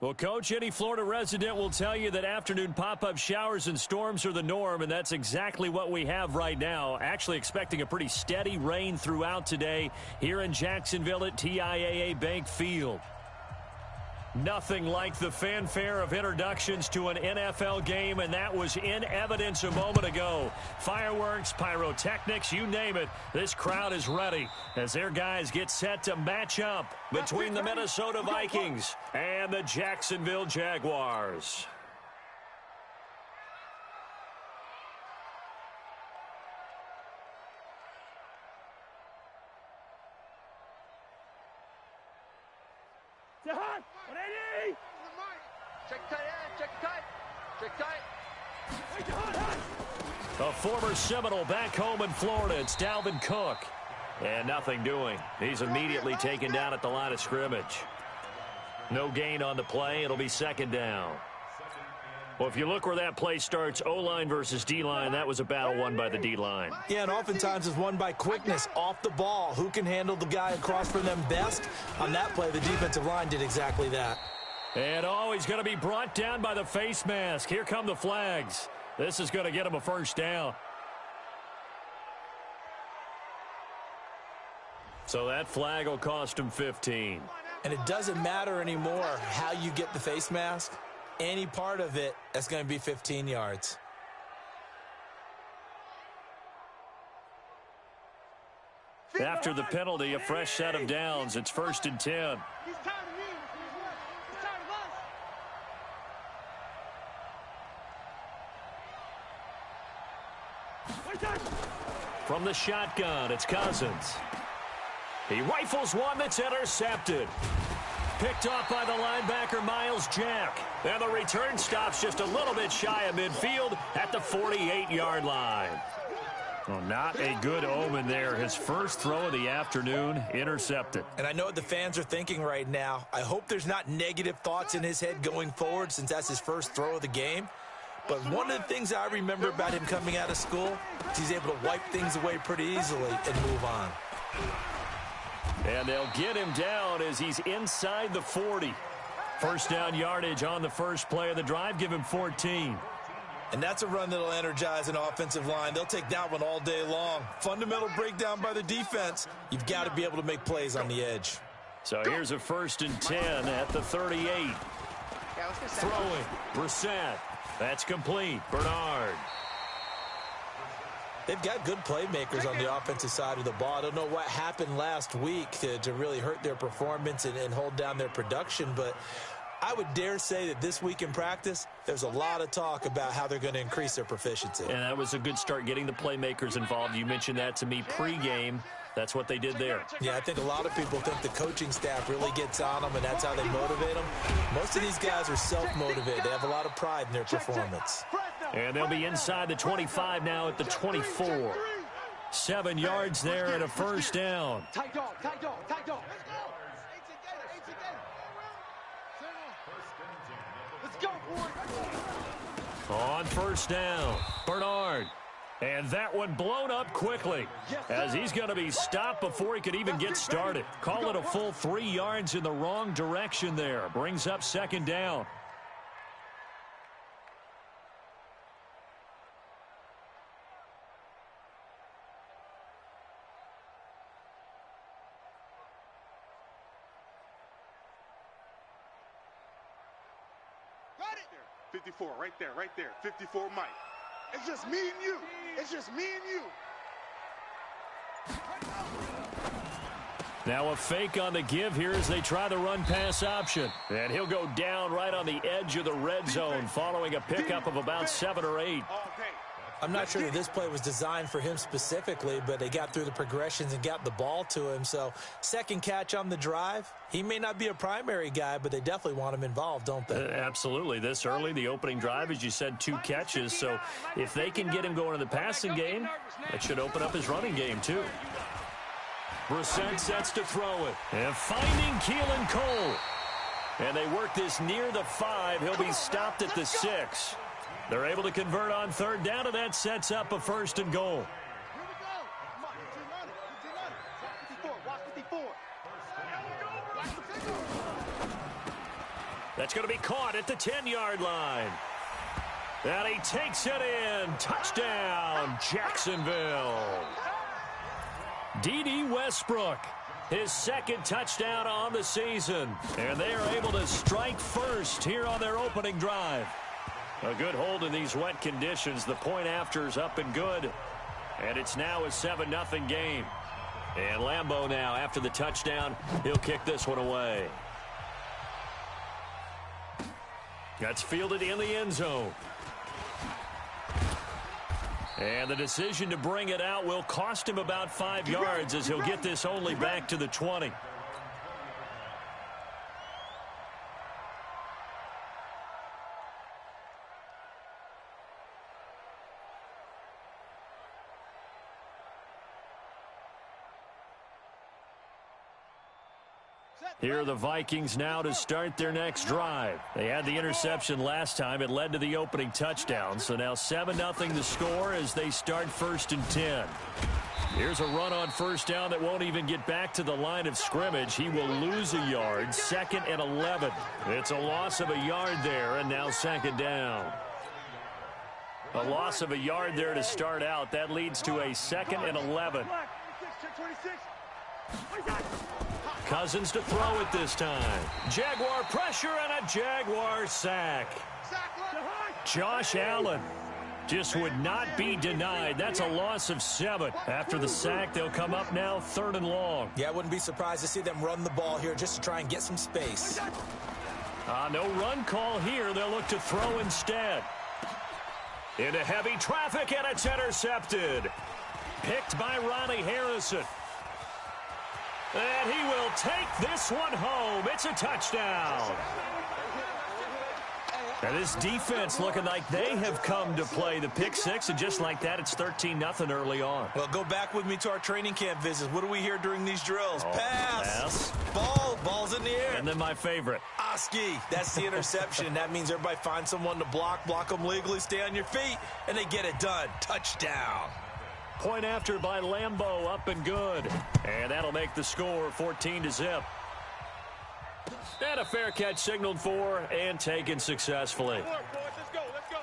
Well, Coach, any Florida resident will tell you that afternoon pop-up showers and storms are the norm, and that's exactly what we have right now. Actually expecting a pretty steady rain throughout today here in Jacksonville at TIAA Bank Field. Nothing like the fanfare of introductions to an NFL game, and that was in evidence a moment ago. Fireworks, pyrotechnics, you name it. This crowd is ready as their guys get set to match up between the Minnesota Vikings and the Jacksonville Jaguars. A former Seminole back home in Florida, it's Dalvin Cook. And nothing doing. He's immediately taken down at the line of scrimmage. No gain on the play. It'll be second down. Well, if you look where that play starts, O-line versus D-line, that was a battle won by the D-line. Yeah, and oftentimes it's won by quickness, off the ball. Who can handle the guy across from them best? On that play, the defensive line did exactly that. And he's going to be brought down by the face mask. Here come the flags. This is going to get him a first down. So that flag will cost him 15. And it doesn't matter anymore how you get the face mask. Any part of it, that's going to be 15 yards. After the penalty, a fresh set of downs. It's 1st and 10. From the shotgun, it's Cousins. He rifles one that's intercepted. Picked off by the linebacker, Miles Jack. And the return stops just a little bit shy of midfield at the 48-yard line. Well, not a good omen there. His first throw of the afternoon, intercepted. And I know what the fans are thinking right now. I hope there's not negative thoughts in his head going forward since that's his first throw of the game. But one of the things I remember about him coming out of school is he's able to wipe things away pretty easily and move on. And they'll get him down as he's inside the 40. First down yardage on the first play of the drive. Give him 14. And that's a run that'll energize an offensive line. They'll take that one all day long. Fundamental breakdown by the defense. You've got to be able to make plays on the edge. So here's a 1st and 10 at the 38. Throwing. Brissett. That's complete. Bernard. They've got good playmakers on the offensive side of the ball. I don't know what happened last week to really hurt their performance and hold down their production, but I would dare say that this week in practice, there's a lot of talk about how they're going to increase their proficiency. And that was a good start getting the playmakers involved. You mentioned that to me pregame. That's what they did there. Yeah, I think a lot of people think the coaching staff really gets on them, and that's how they motivate them. Most of these guys are self-motivated. They have a lot of pride in their performance. And they'll be inside the 25 now at the 24. 7 yards there and a first down. Tight dog, tight dog, tight dog. Let's go, boy. On first down, Bernard. And that one blown up quickly as he's going to be stopped before he could even get started. Call it a full 3 yards in the wrong direction there. Brings up second down. Got it. 54, right there, right there. 54, Mike. It's just me and you. It's just me and you. Now a fake on the give here as they try the run-pass option. And he'll go down right on the edge of the red zone following a pickup of about 7 or 8. I'm not sure that this play was designed for him specifically, but they got through the progressions and got the ball to him. So second catch on the drive. He may not be a primary guy, but they definitely want him involved, don't they? Absolutely. This early, the opening drive, as you said, 2 catches. So if they can get him going in the passing game, that should open up his running game too. Brissett sets to throw it. And finding Keelan Cole. And they work this near the 5. He'll be stopped at the 6. They're able to convert on third down, and that sets up a first and goal. Here we go. Come on, 54, watch 54. Watch 54. That's going to be caught at the 10-yard line. And he takes it in. Touchdown, Jacksonville. D.D. Westbrook, his second touchdown on the season. And they are able to strike first here on their opening drive. A good hold in these wet conditions. The point after is up and good. And it's now a 7-0 game. And Lambeau now, after the touchdown, he'll kick this one away. That's fielded in the end zone. And the decision to bring it out will cost him about 5 yards as he'll get this only back to the 20. Here are the Vikings now to start their next drive. They had the interception last time. It led to the opening touchdown. So now 7-0 the score as they start 1st and 10. Here's a run on first down that won't even get back to the line of scrimmage. He will lose a yard. 2nd and 11. It's a loss of a yard there, and now 2nd down. A loss of a yard there to start out. That leads to a 2nd and 11. Cousins to throw it this time. Jaguar pressure and a Jaguar sack. Josh Allen just would not be denied. That's a loss of 7. After the sack, they'll come up now 3rd and long. Yeah, I wouldn't be surprised to see them run the ball here just to try and get some space. No run call here. They'll look to throw instead. Into heavy traffic, and it's intercepted. Picked by Ronnie Harrison. And he will take this one home. It's a touchdown. And this defense looking like they have come to play. The pick 6, and just like that, it's 13-0 early on. Well, go back with me to our training camp visits. What do we hear during these drills? Pass. Ball's in the air. And then my favorite. Oski. That's the interception. That means everybody finds someone to block them legally, stay on your feet, and they get it done. Touchdown. Point after by Lambeau, up and good. And that'll make the score 14-0. And a fair catch signaled for and taken successfully. Let's go, let's go.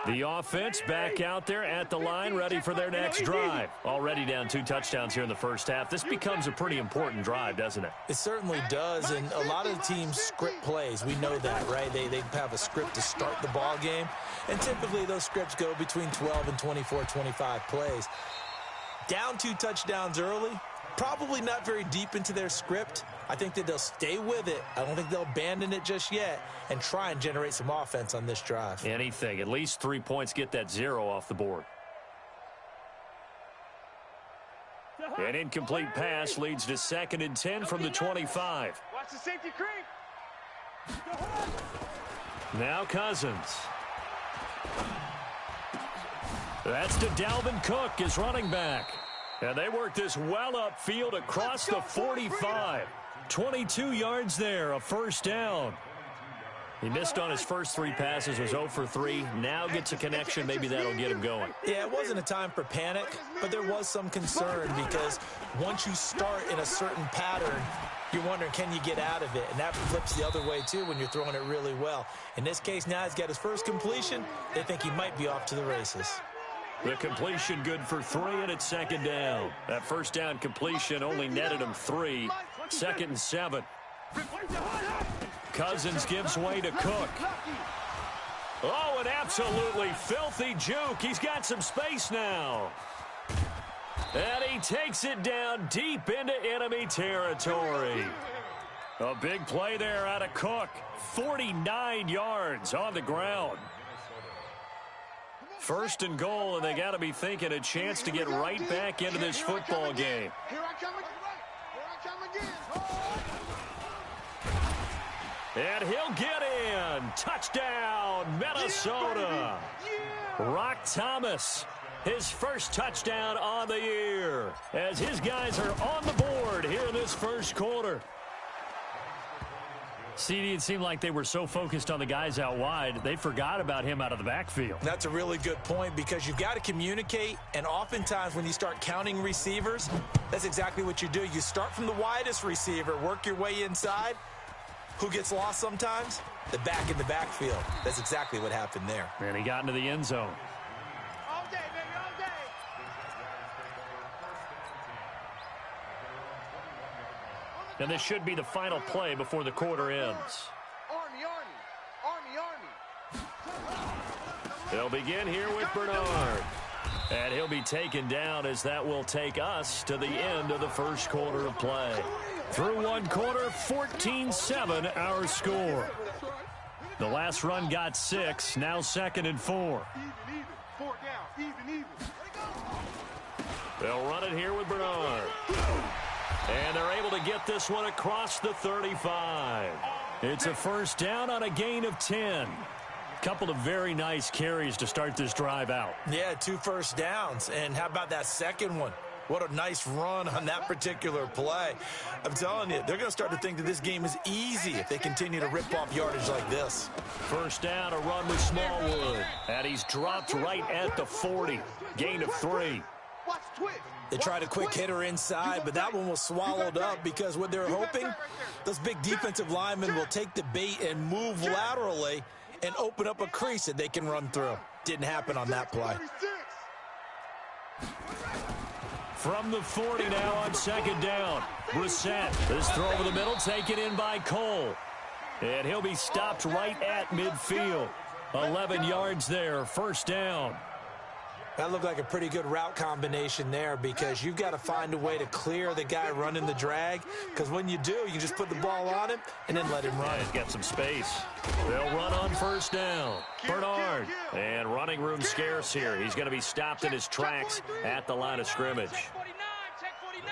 The offense back out there at the line, ready for their next drive. Already down 2 touchdowns here in the first half. This becomes a pretty important drive, doesn't it? It certainly does, and a lot of the teams script plays. We know that, right? They have a script to start the ball game, and typically those scripts go between 12 and 24, 25 plays. Down 2 touchdowns early, probably not very deep into their script. I think that they'll stay with it. I don't think they'll abandon it just yet and try and generate some offense on this drive. Anything. At least 3 points, get that 0 off the board. An incomplete pass leads to 2nd and 10 from the 25. Watch the safety creep. Now Cousins. That's to Dalvin Cook, his running back. And they work this well upfield across the 45. 22 yards there, a first down. He missed on his first 3 passes, was 0 for 3. Now gets a connection. Maybe that'll get him going. Yeah, it wasn't a time for panic, but there was some concern because once you start in a certain pattern, you're wondering, can you get out of it? And that flips the other way, too, when you're throwing it really well. In this case, now he's got his first completion. They think he might be off to the races. The completion good for 3, and it's 2nd down. That first down completion only netted him 3. 2nd and 7. Cousins gives way to Cook. Oh, an absolutely filthy juke. He's got some space now. And he takes it down deep into enemy territory. A big play there out of Cook. 49 yards on the ground. 1st and goal, and they got to be thinking a chance to get right back into this football game. Here I come again. And he'll get in. Touchdown, Minnesota. Rock Thomas, his first touchdown on the year, as his guys are on the board here in this first quarter. CD, it seemed like they were so focused on the guys out wide, they forgot about him out of the backfield. That's a really good point because you've got to communicate, and oftentimes when you start counting receivers, that's exactly what you do. You start from the widest receiver, work your way inside. Who gets lost sometimes? The back in the backfield. That's exactly what happened there. And he got into the end zone. All day, baby, all day. And this should be the final play before the quarter ends. Army. They'll begin here with Bernard. And he'll be taken down as that will take us to the end of the first quarter of play. Through one quarter, 14-7 our score. The last run got 6, now 2nd and 4. Even. 4 down. Even. They'll run it here with Bernard. And they're able to get this one across the 35. It's a first down on a gain of 10. Couple of very nice carries to start this drive out. Yeah, 2 first downs. And how about that second one? What a nice run on that particular play. I'm telling you, they're going to start to think that this game is easy if they continue to rip off yardage like this. First down, a run with Smallwood. And he's dropped right at the 40. Gain of 3. They tried a quick hitter inside, but that one was swallowed up because what they're hoping, those big defensive linemen will take the bait and move laterally and open up a crease that they can run through. Didn't happen on that play. From the 40 now on 2nd down. Brissett. This throw over the middle taken in by Cole. And he'll be stopped right at midfield. 11 yards there, first down. That looked like a pretty good route combination there because you've got to find a way to clear the guy running the drag, because when you do, you just put the ball on him and then let him run. He's got some space. They'll run on first down. Bernard. And running room scarce here. He's going to be stopped in his tracks at the line of scrimmage.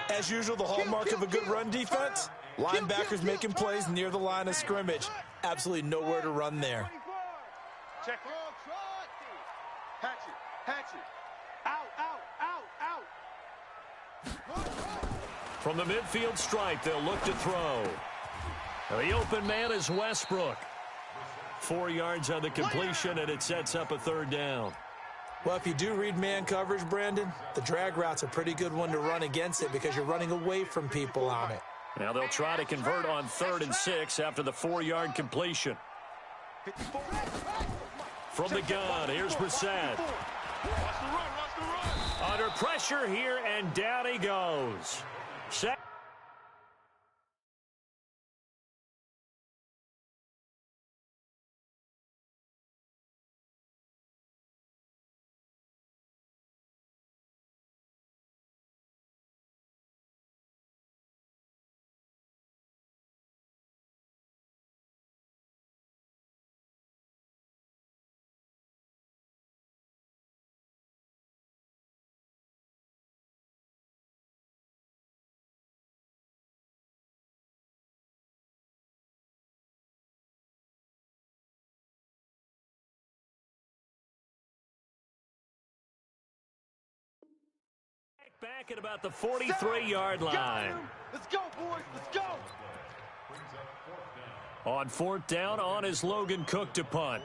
As usual, the hallmark of a good run defense, linebackers making plays near the line of scrimmage. Absolutely nowhere to run there. Check it. Hatchet. Out. From the midfield stripe, they'll look to throw. The open man is Westbrook. 4 yards on the completion, and it sets up a 3rd down. Well, if you do read man coverage, Brandon, the drag route's a pretty good one to run against it because you're running away from people on it. Now they'll try to convert on 3rd and 6 after the 4-yard completion. From the gun, here's Brissett. Under pressure here, and down he goes. back at about the 43-yard line. Let's go, boys. Let's go. On fourth down, on is Logan Cook to punt.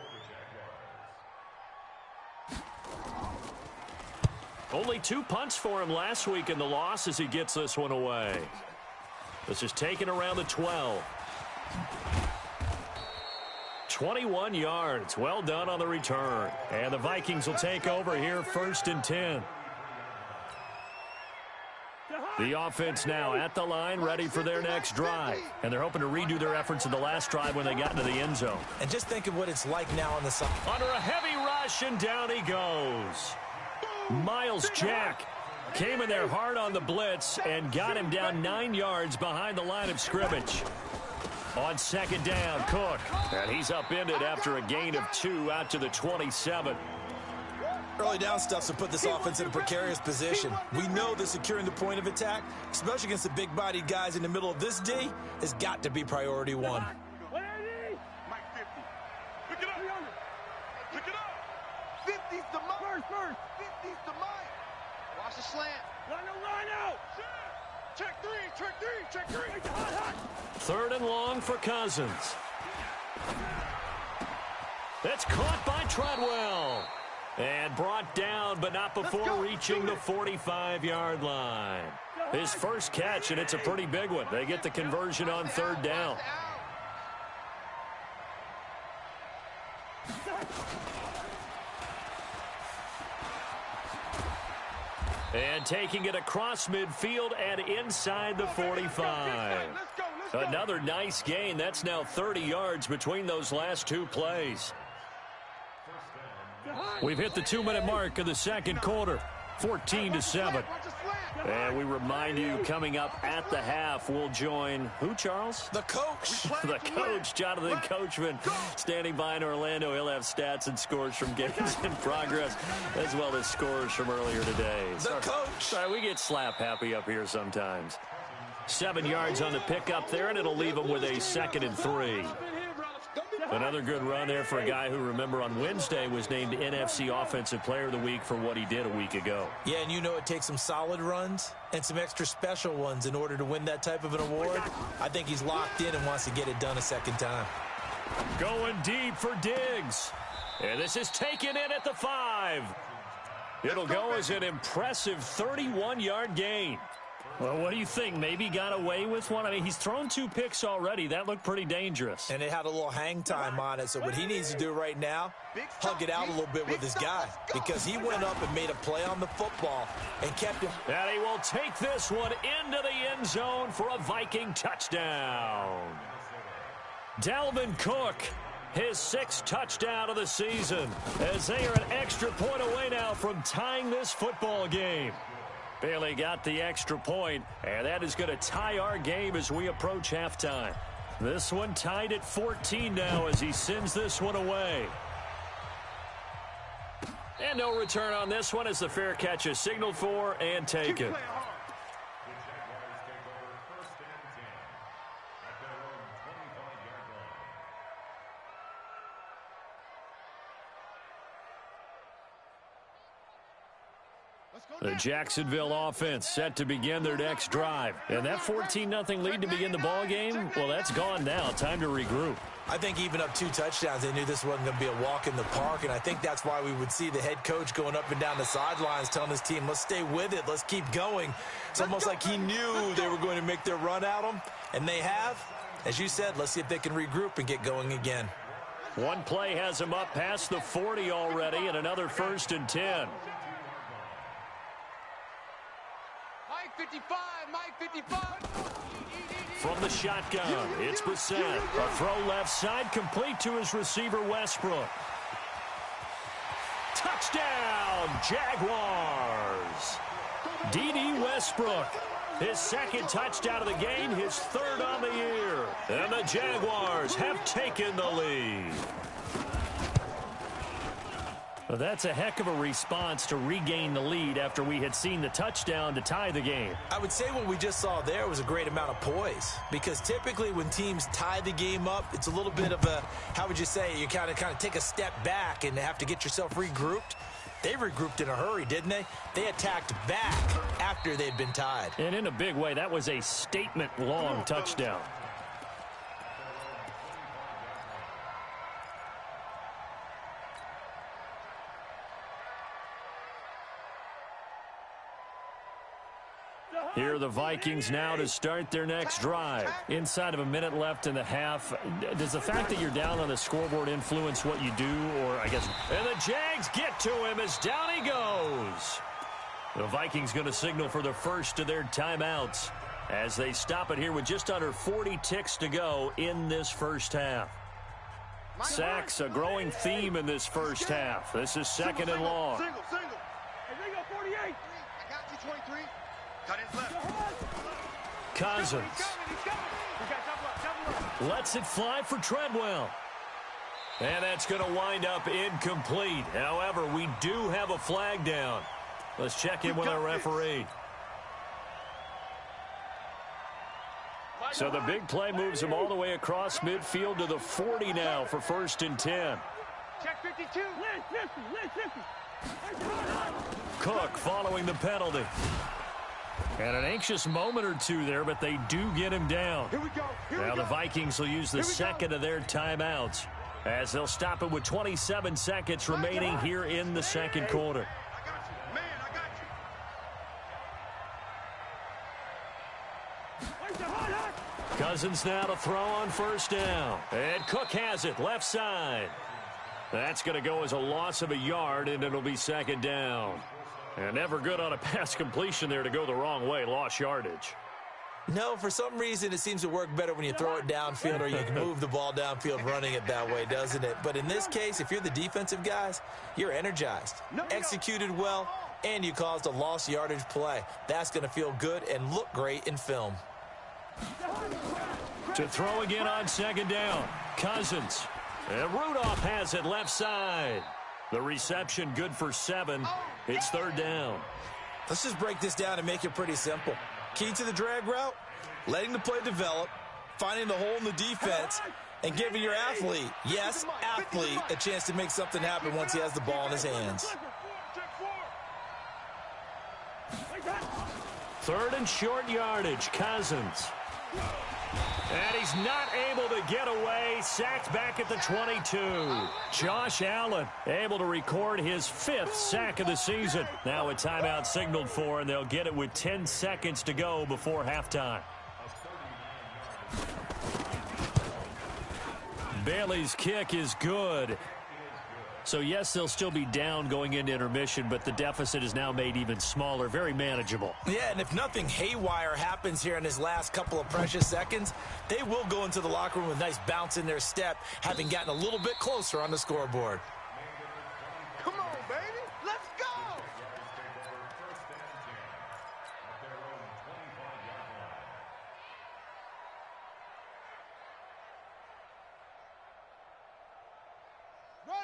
Only 2 punts for him last week in the loss as he gets this one away. This is taken around the 12. 21 yards. Well done on the return. And the Vikings will take over here, 1st and 10. The offense now at the line, ready for their next drive. And they're hoping to redo their efforts in the last drive when they got into the end zone. And just think of what it's like now on the side. Under a heavy rush, and down he goes. Miles Jack came in there hard on the blitz and got him down 9 yards behind the line of scrimmage. On second down, Cook. And he's upended after a gain of 2 out to the 27. Early down stuffs will put this offense in a precarious position. We know that securing the point of attack, especially against the big-bodied guys in the middle of this D, has got to be priority 1. Mike 50. Pick it up. Pick it up. 50's the Mike. First. 50's the Mike. Watch the slant. Line out. Check 3. Third and long for Cousins. That's caught by Treadwell. And brought down, but not before reaching the 45-yard line. His first catch, and it's a pretty big one. They get the conversion on third down. And taking it across midfield and inside the 45. Another nice gain. That's now 30 yards between those last 2 plays. We've hit the 2-minute mark of the second quarter, 14-7. And we remind you, coming up at the half, we'll join who, Charles? The coach. The coach, Jonathan Coachman, standing by in Orlando. He'll have stats and scores from games in progress, as well as scores from earlier today. The coach. Sorry, we get slap happy up here sometimes. 7 yards on the pickup there, and it'll leave him with a 2nd and 3. Another good run there for a guy who, remember, on Wednesday was named NFC Offensive Player of the Week for what he did a week ago. Yeah, and you know it takes some solid runs and some extra special ones in order to win that type of an award. I think he's locked in and wants to get it done a second time. Going deep for Diggs. And this is taken in at the 5. It'll go as an impressive 31-yard gain. Well, what do you think? Maybe got away with one? I mean, he's thrown 2 picks already. That looked pretty dangerous. And it had a little hang time on it. So what he needs to do right now, hug it out a little bit with his guy. Because he went up and made a play on the football and kept him. And he will take this one into the end zone for a Viking touchdown. Dalvin Cook, his 6th touchdown of the season, as they are an extra point away now from tying this football game. Bailey got the extra point, and that is going to tie our game as we approach halftime. This one tied at 14 now as he sends this one away. And no return on this one as the fair catch is signaled for and taken. The Jacksonville offense set to begin their next drive. And that 14-0 lead to begin the ball game, well, that's gone now. Time to regroup. I think even up 2 touchdowns, they knew this wasn't going to be a walk in the park. And I think that's why we would see the head coach going up and down the sidelines telling his team, let's stay with it, let's keep going. It's almost like he knew they were going to make their run at him. And they have. As you said, let's see if they can regroup and get going again. One play has him up past the 40 already, and another 1st and 10. Mike 55. From the shotgun, it's Brissett. A throw left side, complete to his receiver, Westbrook. Touchdown, Jaguars. D.D. Westbrook, his 2nd touchdown of the game, his 3rd on the year. And the Jaguars have taken the lead. Well, that's a heck of a response to regain the lead after we had seen the touchdown to tie the game. I would say what we just saw there was a great amount of poise, because typically when teams tie the game up, it's a little bit of a, how would you say, you kind of take a step back and have to get yourself regrouped. They regrouped in a hurry, didn't they? They attacked back after they'd been tied. And in a big way, that was a statement-long touchdown. Here are the Vikings now to start their next drive. Inside of a minute left in the half. Does the fact that you're down on the scoreboard influence what you do? Or I guess. And the Jags get to him as down he goes. The Vikings going to signal for the first of their timeouts as they stop it here with just under 40 ticks to go in this first half. Sacks, a growing theme in this first half. This is second and long. Single. Hey, they got 48. I got you, 23. Cut his left. Cousins lets it fly for Treadwell. And that's going to wind up incomplete. However, we do have a flag down. Let's check in with our referee. So the big play moves him all the way across midfield to the 40 now for 1st and 10. Check 52. Cook following the penalty. And an anxious moment or two there, but they do get him down. Now the Vikings will use the second of their timeouts as they'll stop it with 27 seconds remaining here in the second quarter. Cousins now to throw on 1st down. And Cook has it left side. That's going to go as a loss of a yard, and it'll be 2nd down. And never good on a pass completion there to go the wrong way. Lost yardage. No, for some reason it seems to work better when you throw it downfield or you can move the ball downfield running it that way, doesn't it? But in this case, if you're the defensive guys, you're energized, executed well, and you caused a lost yardage play. That's going to feel good and look great in film. To throw again on 2nd down. Cousins. And Rudolph has it left side. The reception good for 7. It's 3rd down. Let's just break this down and make it pretty simple. Key to the drag route, letting the play develop, finding the hole in the defense, and giving your athlete, yes, athlete, a chance to make something happen once he has the ball in his hands. 3rd and short yardage. Cousins. And he's not able to get away. Sacked back at the 22. Josh Allen able to record his 5th sack of the season. Now a timeout signaled for, and they'll get it with 10 seconds to go before halftime. Bailey's kick is good. So, yes, they'll still be down going into intermission, but the deficit is now made even smaller, very manageable. Yeah, and if nothing haywire happens here in his last couple of precious seconds, they will go into the locker room with a nice bounce in their step, having gotten a little bit closer on the scoreboard. Come on, baby. Let's go.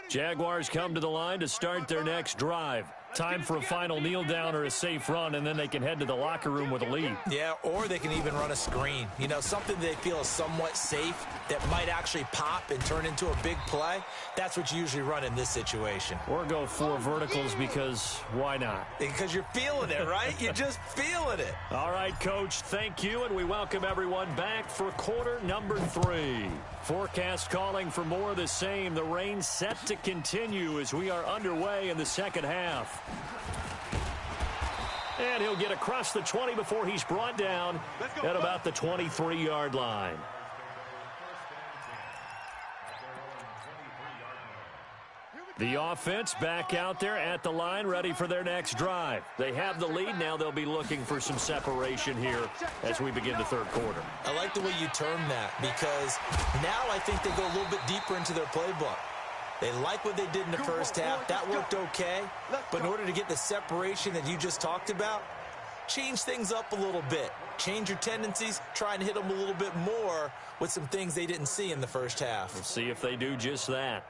Jaguars come to the line to start their next drive. Time for a final kneel down or a safe run, and then they can head to the locker room with a lead. Yeah, or they can even run a screen. You know, something they feel is somewhat safe that might actually pop and turn into a big play. That's what you usually run in this situation. Or go 4 verticals because why not? Because you're feeling it, right? You're just feeling it. All right, Coach, thank you, and we welcome everyone back for quarter number 3. Forecast calling for more of the same. The rain set to continue as we are underway in the second half. And he'll get across the 20 before he's brought down at about the 23-yard line. The offense back out there at the line, ready for their next drive. They have the lead. Now they'll be looking for some separation here as we begin the third quarter. I like the way you term that, because now I think they go a little bit deeper into their playbook. They like what they did in the first half. That worked okay. But in order to get the separation that you just talked about, change things up a little bit. Change your tendencies. Try and hit them a little bit more with some things they didn't see in the first half. We'll see if they do just that.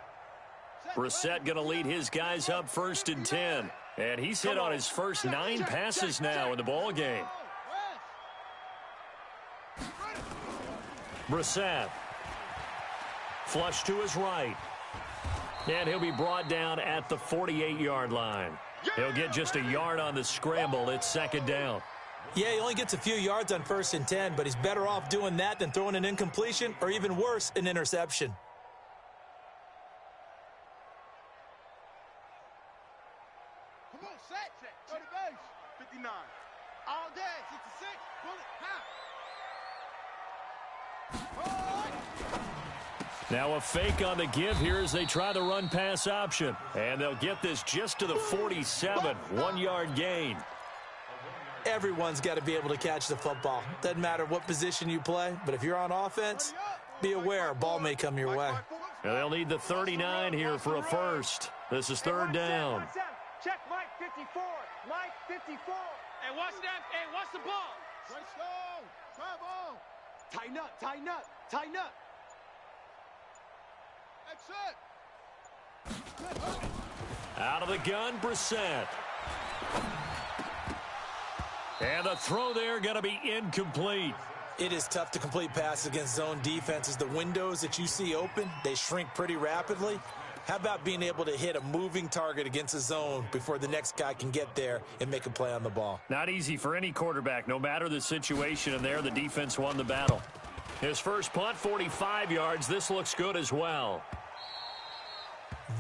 Brissett going to lead his guys up 1st and 10. And he's hit on his first 9 passes now in the ball game. Brissett. Flush to his right. And he'll be brought down at the 48-yard line. He'll get just a yard on the scramble. It's second down. Yeah, he only gets a few yards on 1st and 10, but he's better off doing that than throwing an incompletion or even worse, an interception. Come on, set. Go to base. 59. All day. 66. Bullet. Now a fake on the give here as they try the run-pass option. And they'll get this just to the 47. 1-yard gain. Everyone's got to be able to catch the football. Doesn't matter what position you play, but if you're on offense, be aware, ball may come your way. And they'll need the 39 here for a first. This is third down. Check Mike 54. Mike 54. Hey, watch that. Hey, watch the ball. Right slow. Come on. Tighten up, tighten up, tighten up. That's it. Out of the gun, Brissett. And the throw there going to be incomplete. It is tough to complete passes against zone defenses. The windows that you see open, they shrink pretty rapidly. How about being able to hit a moving target against a zone before the next guy can get there and make a play on the ball? Not easy for any quarterback, no matter the situation, and there the defense won the battle. His first punt, 45 yards. This looks good as well.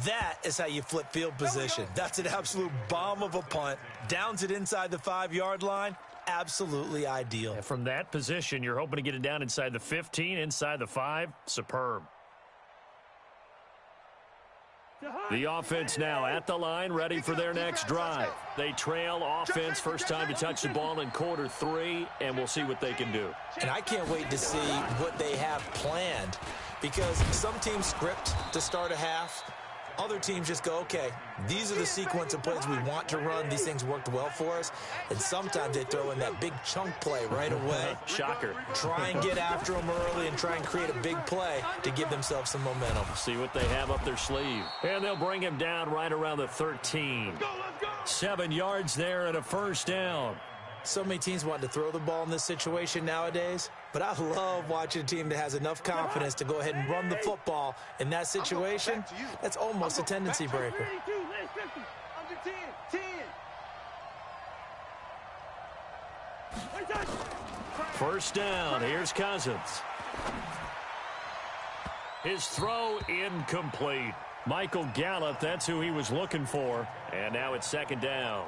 That is how you flip field position. That's an absolute bomb of a punt. Downs it inside the 5-yard line. Absolutely ideal. And from that position, you're hoping to get it down inside the 15, inside the 5. Superb. The offense now at the line, ready for their next drive. They trail offense, first time to touch the ball in quarter 3, and we'll see what they can do. And I can't wait to see what they have planned, because some teams script to start a half. Other teams just go, okay, these are the sequence of plays we want to run. These things worked well for us. And sometimes they throw in that big chunk play right away. Shocker. Try and get after them early and try and create a big play to give themselves some momentum. See what they have up their sleeve. And they'll bring him down right around the 13. 7 yards there and a first down. So many teams want to throw the ball in this situation nowadays, but I love watching a team that has enough confidence to go ahead and run the football in that situation. That's almost a tendency breaker. Under 10, 10. First down, here's Cousins. His throw incomplete. Michael Gallup, that's who he was looking for. And now it's second down.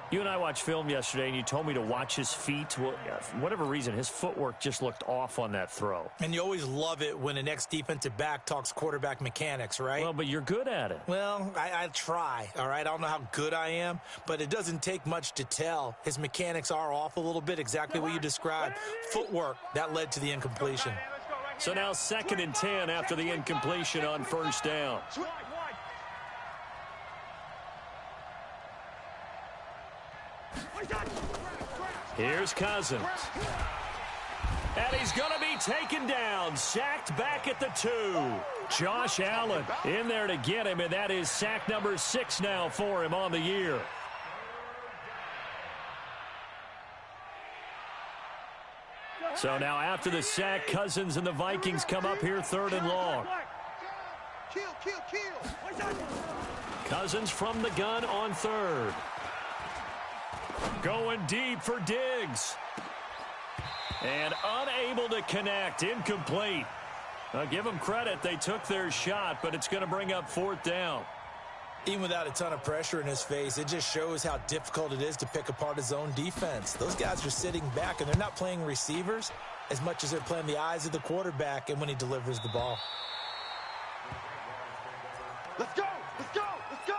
You and I watched film yesterday, and you told me to watch his feet. Well, for whatever reason, his footwork just looked off on that throw. And you always love it when an ex-defensive back talks quarterback mechanics, right? Well, but you're good at it. Well, I try, all right? I don't know how good I am, but it doesn't take much to tell. His mechanics are off a little bit, exactly what you described. Footwork, that led to the incompletion. So now 2nd and 10 after the incompletion on first down. Here's Cousins. And he's going to be taken down, sacked back at the 2. Josh Allen in there to get him, and that is sack number 6 now for him on the year. So now after the sack, Cousins and the Vikings come up here 3rd and long. Kill. Cousins from the gun on 3rd. Going deep for Diggs. And unable to connect. Incomplete. I'll give them credit. They took their shot, but it's going to bring up 4th down. Even without a ton of pressure in his face, it just shows how difficult it is to pick apart his own defense. Those guys are sitting back, and they're not playing receivers as much as they're playing the eyes of the quarterback and when he delivers the ball. Let's go! Let's go! Let's go!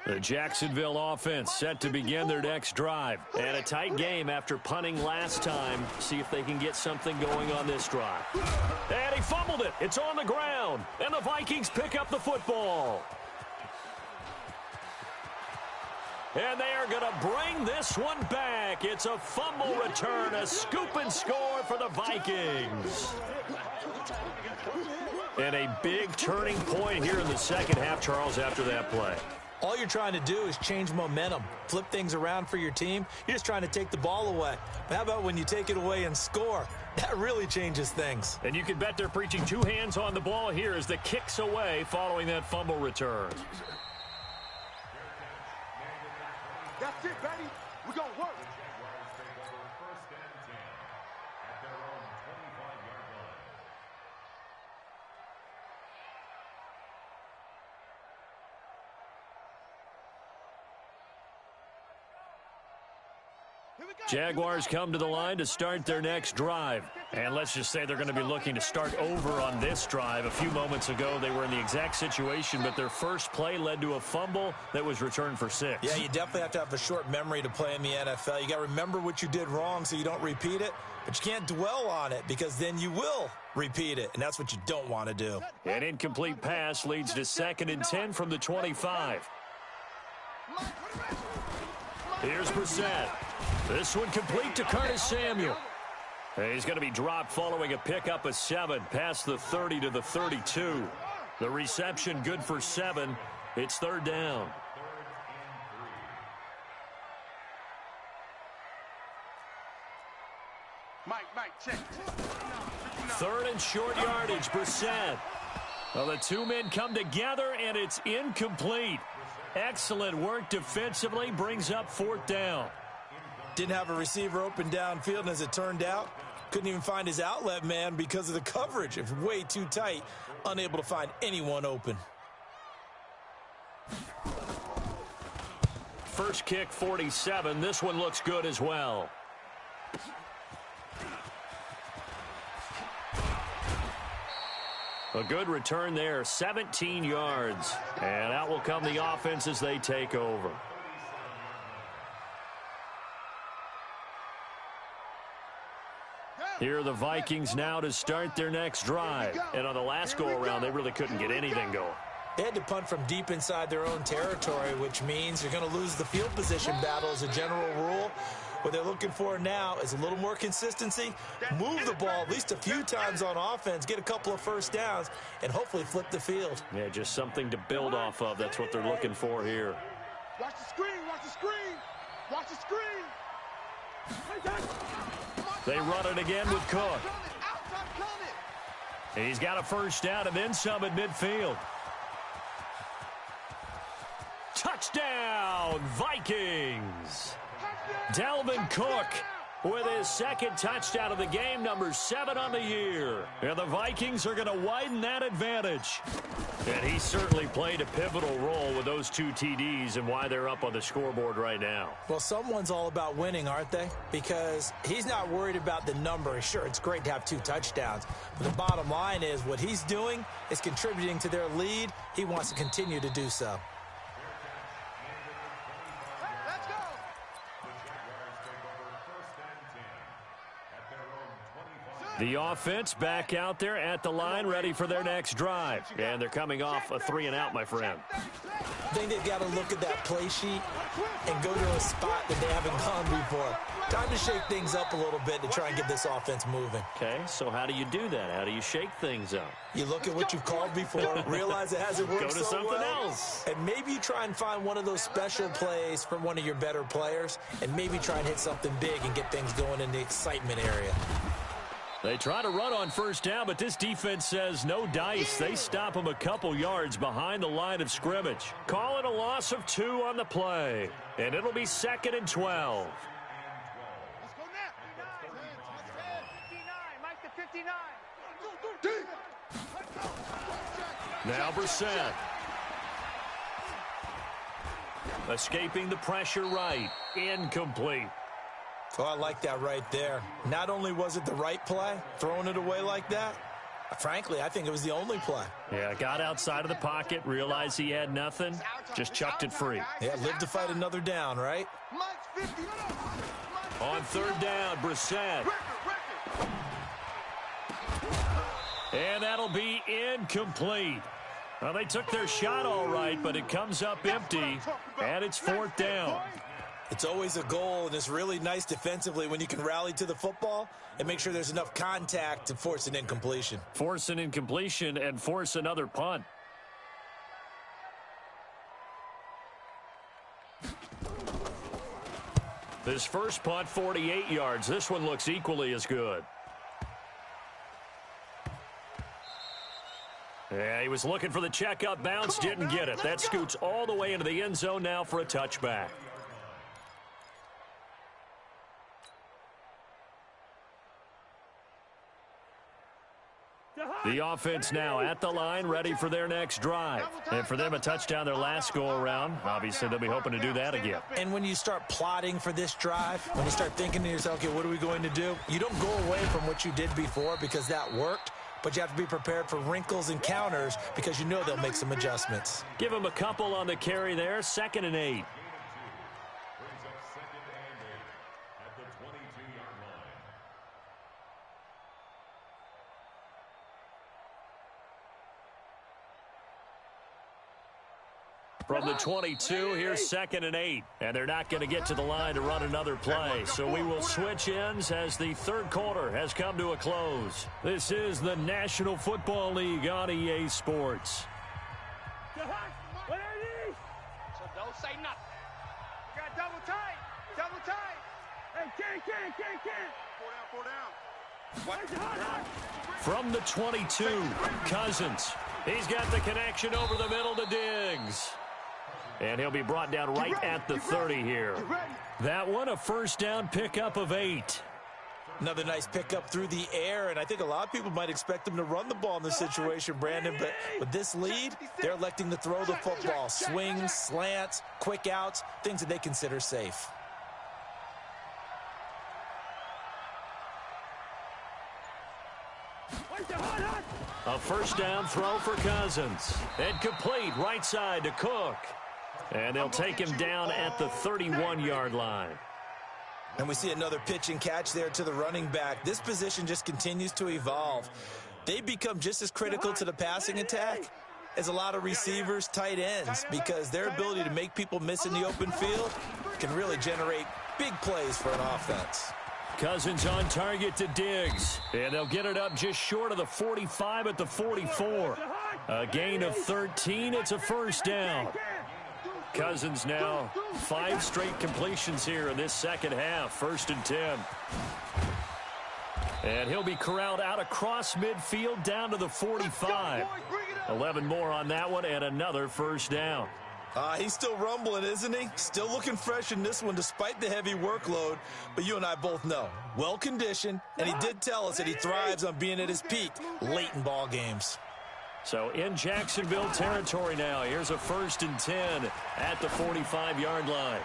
The Jacksonville offense set to begin their next drive. And a tight game after punting last time. See if they can get something going on this drive. And he fumbled it. It's on the ground. And the Vikings pick up the football. And they are going to bring this one back. It's a fumble return, a scoop and score for the Vikings. And a big turning point here in the second half, Charles, after that play. All you're trying to do is change momentum, flip things around for your team. You're just trying to take the ball away. But how about when you take it away and score? That really changes things. And you can bet they're preaching two hands on the ball here as the kick's away following that fumble return. That's it, baby. We're going to work. Jaguars come to the line to start their next drive. And let's just say they're going to be looking to start over on this drive. A few moments ago, they were in the exact situation, but their first play led to a fumble that was returned for 6. Yeah, you definitely have to have a short memory to play in the NFL. You got to remember what you did wrong so you don't repeat it, but you can't dwell on it because then you will repeat it, and that's what you don't want to do. An incomplete pass leads to 2nd and 10 from the 25. Here's Brissett. This one complete to Curtis Samuel. He's going to be dropped following a pickup of 7 past the 30 to the 32. The reception good for 7. It's 3rd down. Mike, check. 3rd and short yardage, Brissett. Well, the two men come together, and it's incomplete. Excellent work defensively, brings up 4th down. Didn't have a receiver open downfield, and as it turned out, couldn't even find his outlet man because of the coverage. It was way too tight, unable to find anyone open. First kick, 47. This one looks good as well. A good return there, 17 yards. And out will come the offense as they take over. Here are the Vikings now to start their next drive. And on the last go-around, they really couldn't get anything going. They had to punt from deep inside their own territory, which means you're going to lose the field position battle as a general rule. What they're looking for now is a little more consistency, move the ball at least a few times on offense, get a couple of first downs, and hopefully flip the field. Yeah, just something to build off of. That's what they're looking for here. Watch the screen, watch the screen, watch the screen. They run it again with Cook. He's got a first down and then some at midfield. Touchdown, Vikings! Dalvin Cook with his 2nd touchdown of the game, number 7 on the year. And the Vikings are going to widen that advantage. And he certainly played a pivotal role with those 2 TDs and why they're up on the scoreboard right now. Well, someone's all about winning, aren't they? Because he's not worried about the number. Sure, it's great to have 2 touchdowns. But the bottom line is what he's doing is contributing to their lead. He wants to continue to do so. The offense back out there at the line, ready for their next drive. And they're coming off a 3-and-out, my friend. I think they've got to look at that play sheet and go to a spot that they haven't gone before. Time to shake things up a little bit to try and get this offense moving. Okay, so how do you do that? How do you shake things up? You look at what you've called before, realize it hasn't worked Go to so something well, else. and maybe you try and find one of those special plays from one of your better players, and maybe try and hit something big and get things going in the excitement area. They try to run on first down, but this defense says no dice. They stop them a couple yards behind the line of scrimmage. Call it a loss of 2 on the play, and it'll be 2nd and 12. Let's go now. 59, Mike to 59. Now Brissett. Escaping the pressure right. Incomplete. Oh, I like that right there. Not only was it the right play, throwing it away like that, frankly, I think it was the only play. Yeah, got outside of the pocket, realized he had nothing, just chucked it free. Yeah, live to fight another down, right? On 3rd down, Brissett. And that'll be incomplete. Well, they took their shot all right, but it comes up empty, and it's 4th down. It's always a goal, and it's really nice defensively when you can rally to the football and make sure there's enough contact to force an incompletion. Force an incompletion and force another punt. This first punt, 48 yards. This one looks equally as good. Yeah, he was looking for the checkup bounce, didn't get it. That scoots all the way into the end zone now for a touchback. The offense now at the line, ready for their next drive. And for them, a touchdown their last go-around. Obviously, they'll be hoping to do that again. And when you start plotting for this drive, when you start thinking to yourself, okay, what are we going to do? You don't go away from what you did before because that worked, but you have to be prepared for wrinkles and counters because you know they'll make some adjustments. Give them a couple on the carry there, 2nd and 8. From the 22, here's 2nd and 8. And they're not going to get to the line to run another play. So we will switch ends as the third quarter has come to a close. This is the National Football League on EA Sports. What are these? So don't say nothing. We got double tight. Double tight. Hey, can't. 4 down. From the 22, Cousins. He's got the connection over the middle to Diggs. And he'll be brought down right at the 30 here. That one, a first down pickup of 8. Another nice pickup through the air, and I think a lot of people might expect them to run the ball in this situation, Brandon, but with this lead, they're electing to throw the football. Swings, slants, quick outs, things that they consider safe. A first down throw for Cousins. And complete right side to Cook. And they'll take him down at the 31-yard line. And we see another pitch and catch there to the running back. This position just continues to evolve. They become just as critical to the passing attack as a lot of receivers, tight ends, because their ability to make people miss in the open field can really generate big plays for an offense. Cousins on target to Diggs. And they'll get it up just short of the 45 at the 44. A gain of 13. It's a first down. Cousins now 5 straight completions here in this second half. 1st and 10. And he'll be corralled out across midfield down to the 45. 11 more on that one and another first down. He's still rumbling, isn't he? Still looking fresh in this one despite the heavy workload. But you and I both know, well-conditioned, and he did tell us that he thrives on being at his peak late in ball games. So in Jacksonville territory now. Here's a 1st and 10 at the 45-yard line.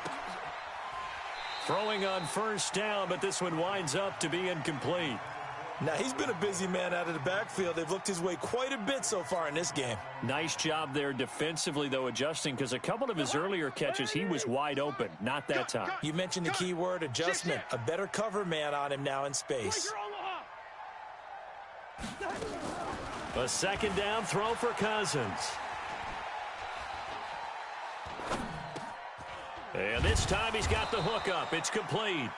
Throwing on first down, but this one winds up to be incomplete. Now, he's been a busy man out of the backfield. They've looked his way quite a bit so far in this game. Nice job there defensively, though, adjusting, because a couple of his earlier catches, he was wide open. Not that time. You mentioned the key word, adjustment. A better cover man on him now in space. A 2nd down throw for Cousins. And this time he's got the hook up. It's complete.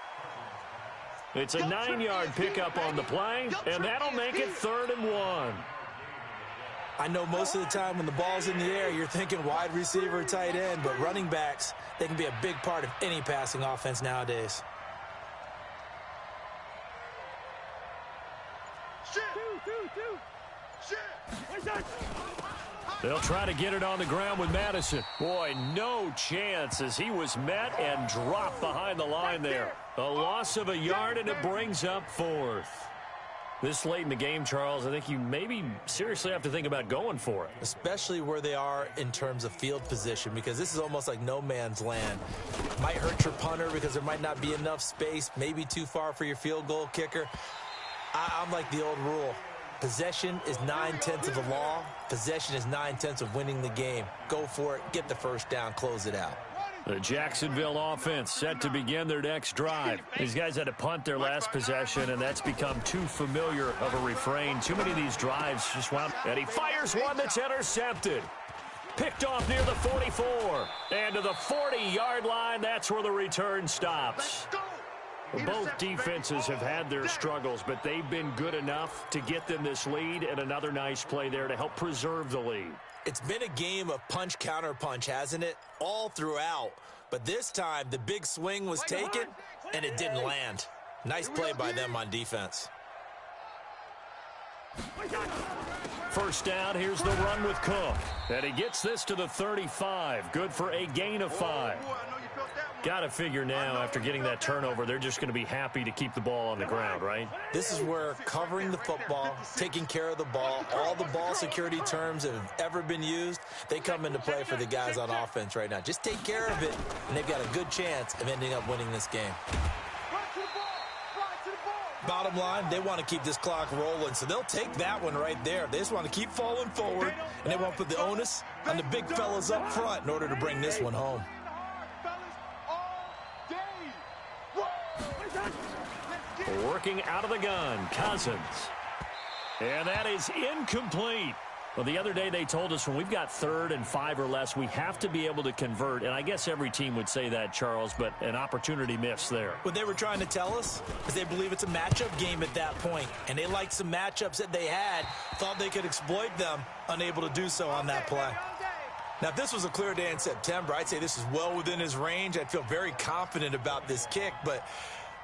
It's a 9-yard pickup on the play, and that'll make it 3rd and 1. I know most of the time when the ball's in the air, you're thinking wide receiver, tight end, but running backs, they can be a big part of any passing offense nowadays. They'll try to get it on the ground with Madison. Boy, no chance as he was met and dropped behind the line there. A loss of a yard, and it brings up 4th. This late in the game, Charles, I think you maybe seriously have to think about going for it. Especially where they are in terms of field position, because this is almost like no man's land. Might hurt your punter because there might not be enough space, maybe too far for your field goal kicker. I'm like the old rule. Possession is 9/10 of the law. Possession is 9/10 of winning the game. Go for it. Get the first down. Close it out. The Jacksonville offense set to begin their next drive. These guys had to punt their last possession, and that's become too familiar of a refrain. Too many of these drives just wound. And he fires one that's intercepted. Picked off near the 44. And to the 40-yard line, that's where the return stops. Both defenses have had their struggles, but they've been good enough to get them this lead, and another nice play there to help preserve the lead. It's been a game of punch-counter-punch, hasn't it? All throughout. But this time, the big swing was taken, and it didn't land. Nice play by them on defense. First down, here's the run with Cook. And he gets this to the 35. Good for a gain of 5. Got to figure now, after getting that turnover, they're just going to be happy to keep the ball on the ground, right? This is where covering the football, taking care of the ball, all the ball security terms that have ever been used, they come into play for the guys on offense right now. Just take care of it, and they've got a good chance of ending up winning this game. Bottom line, they want to keep this clock rolling, so they'll take that one right there. They just want to keep falling forward, and they want to put the onus on the big fellas up front in order to bring this one home. Working out of the gun, Cousins. And that is incomplete. Well, the other day they told us when we've got 3rd and 5 or less, we have to be able to convert. And I guess every team would say that, Charles, but an opportunity missed there. What they were trying to tell us is they believe it's a matchup game at that point. And they liked some matchups that they had, thought they could exploit them, unable to do so on that play. Now, if this was a clear day in September, I'd say this is well within his range. I'd feel very confident about this kick, but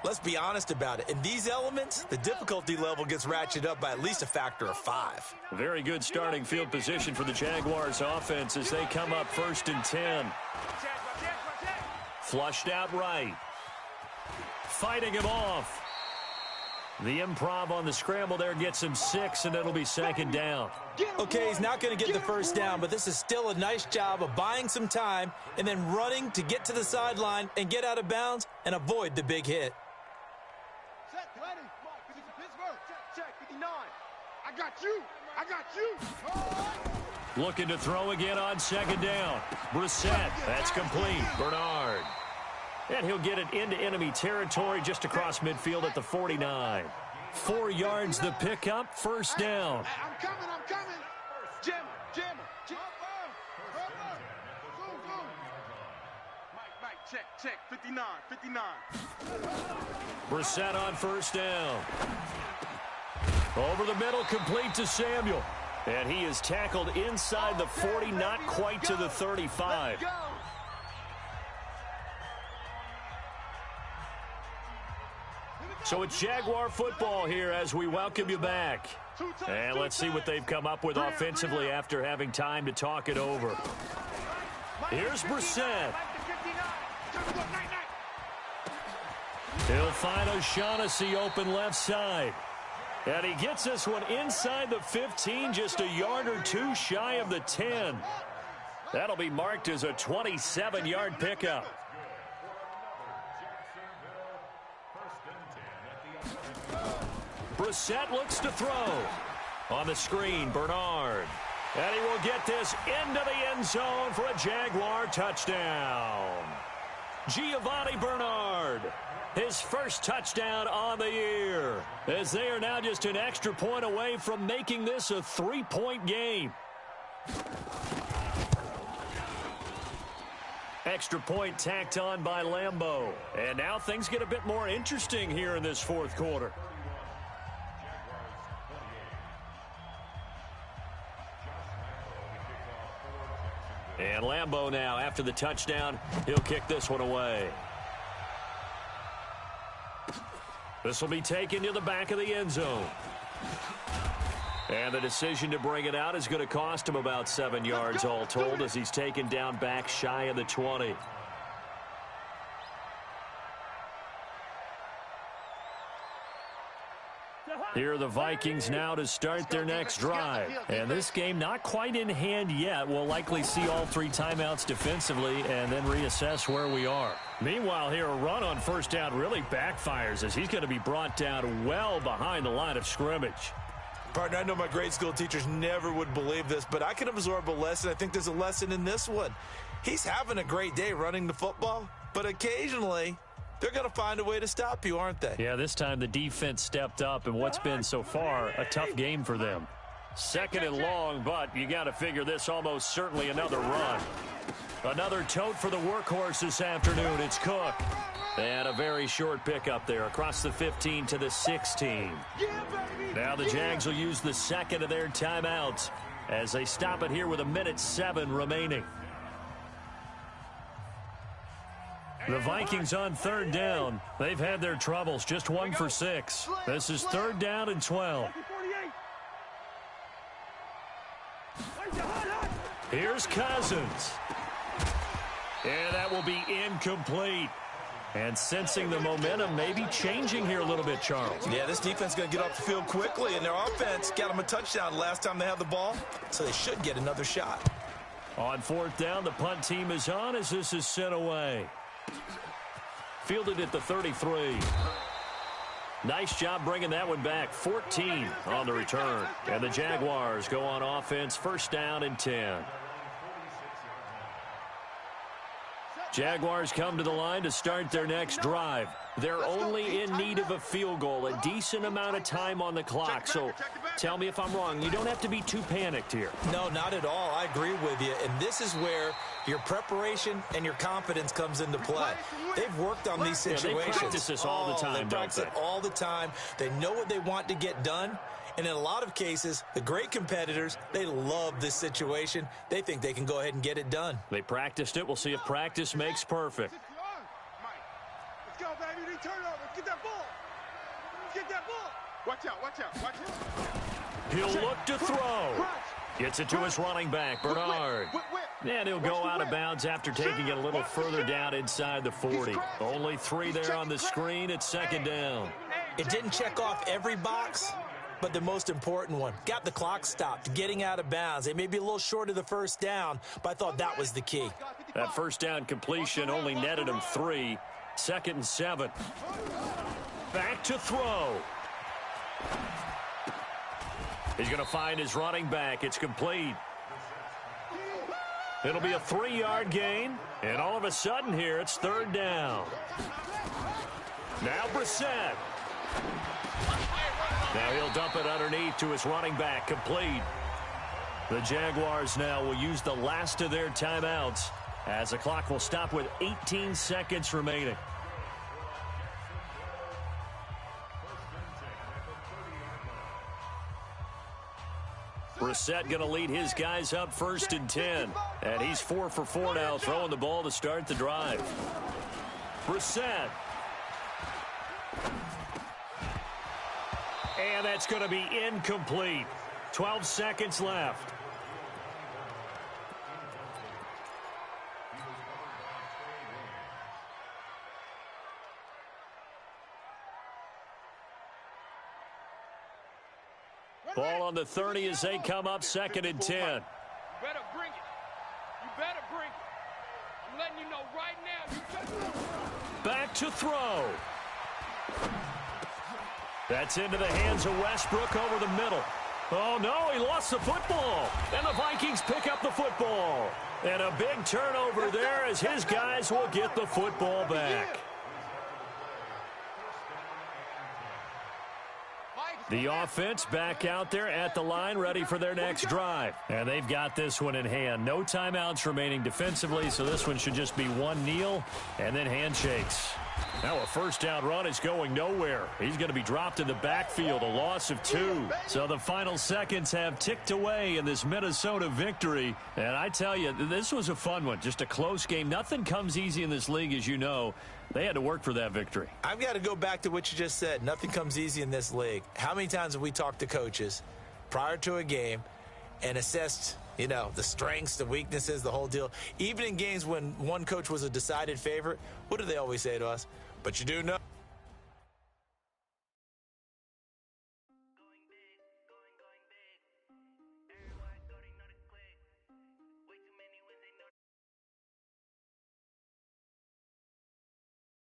let's be honest about it. In these elements, the difficulty level gets ratcheted up by at least a factor of 5. Very good starting field position for the Jaguars offense as they come up 1st and 10. Flushed out right. Fighting him off. The improv on the scramble there gets him 6, and it'll be 2nd down. Okay, he's not going to get the first down, but this is still a nice job of buying some time and then running to get to the sideline and get out of bounds and avoid the big hit. I got you. I got you. Looking to throw again on 2nd down. Brissett, that's complete. Bernard. And he'll get it into enemy territory just across midfield at the 49. 4 yards the pickup, 1st down. I'm coming. Jammer. Mike, check. 59. Brissett on 1st down. Over the middle, complete to Samuel. And he is tackled inside the 40, not quite to the 35. So it's Jaguar football here as we welcome you back. And let's see what they've come up with offensively after having time to talk it over. Here's Brissett. He'll find O'Shaughnessy open left side. And he gets this one inside the 15, just a yard or 2 shy of the 10. That'll be marked as a 27-yard pickup. Brissett looks to throw. On the screen, Bernard. And he will get this into the end zone for a Jaguar touchdown. Giovanni Bernard, his first touchdown on the year, as they are now just an extra point away from making this a 3-point game. Extra point tacked on by Lambeau. And now things get a bit more interesting here in this 4th quarter. And Lambeau now, after the touchdown, he'll kick this one away. This will be taken to the back of the end zone. And the decision to bring it out is going to cost him about 7 yards all told as he's taken down back shy of the 20. Here are the Vikings now to start their next drive. And this game not quite in hand yet. We'll likely see all 3 timeouts defensively and then reassess where we are. Meanwhile, here a run on 1st down really backfires as he's going to be brought down well behind the line of scrimmage. Partner, I know my grade school teachers never would believe this, but I can absorb a lesson. I think there's a lesson in this one. He's having a great day running the football, but occasionally they're going to find a way to stop you, aren't they? Yeah, this time the defense stepped up in what's been so far a tough game for them. 2nd and long, but you got to figure this almost certainly another run. Another tote for the workhorse this afternoon. It's Cook. And a very short pickup there across the 15 to the 16. Now the Jags will use the 2nd of their timeouts as they stop it here with 1:07 remaining. The Vikings on third down. They've had their troubles, just 1 for 6. This is third down and 12. Here's Cousins. And that will be incomplete. And sensing the momentum maybe changing here a little bit, Charles. Yeah, this defense is going to get off the field quickly, and their offense got them a touchdown last time they had the ball, so they should get another shot. On fourth down, the punt team is on as this is sent away. Fielded at the 33. Nice job bringing that one back. 14 on the return. And the Jaguars go on offense, first down and 10. Jaguars come to the line to start their next drive. They're only in need of a field goal, a decent amount of time on the clock. So tell me if I'm wrong. You don't have to be too panicked here. No, not at all. I agree with you. And this is where your preparation and your confidence comes into play. They've worked on these situations. Yeah, they practice this all the time, they practice it all the time. They know what they want to get done. And in a lot of cases, the great competitors, they love this situation. They think they can go ahead and get it done. They practiced it. We'll see if practice makes perfect. Let's go, baby. Turn over. Get that ball. Get that ball. Watch out, watch out, watch out. He'll look to throw. Gets it to his running back, Bernard. And he'll go out of bounds after taking it a little further down inside the 40. Only 3 there on the screen at second down. It didn't check off every box, but the most important one. Got the clock stopped, getting out of bounds. They may be a little short of the first down, but I thought that was the key. That first down completion only netted him 3. Second and 7. Back to throw. He's going to find his running back. It's complete. It'll be a 3-yard gain. And all of a sudden here, it's third down. Now Brissett. Now he'll dump it underneath to his running back. Complete. The Jaguars now will use the last of their timeouts as the clock will stop with 18 seconds remaining. Brissett going to lead his guys up first and 10. And he's 4 for 4 now, throwing the ball to start the drive. Brissett. And that's going to be incomplete. 12 seconds left. Ball on the 30 as they come up second and 10. You better bring it. You better bring it. I'm letting you know right now. You better. Back to throw. That's into the hands of Westbrook over the middle. Oh, no, he lost the football. And the Vikings pick up the football. And a big turnover there as his guys will get the football back. The offense back out there at the line, ready for their next drive. And they've got this one in hand. No timeouts remaining defensively, so this one should just be one kneel and then handshakes. Now a first down run is going nowhere. He's going to be dropped in the backfield, a loss of 2. So the final seconds have ticked away in this Minnesota victory. And I tell you, this was a fun one, just a close game. Nothing comes easy in this league, as you know. They had to work for that victory. I've got to go back to what you just said. Nothing comes easy in this league. How many times have we talked to coaches prior to a game and assessed, you know, the strengths, the weaknesses, the whole deal? Even in games when one coach was a decided favorite, what do they always say to us? But you do know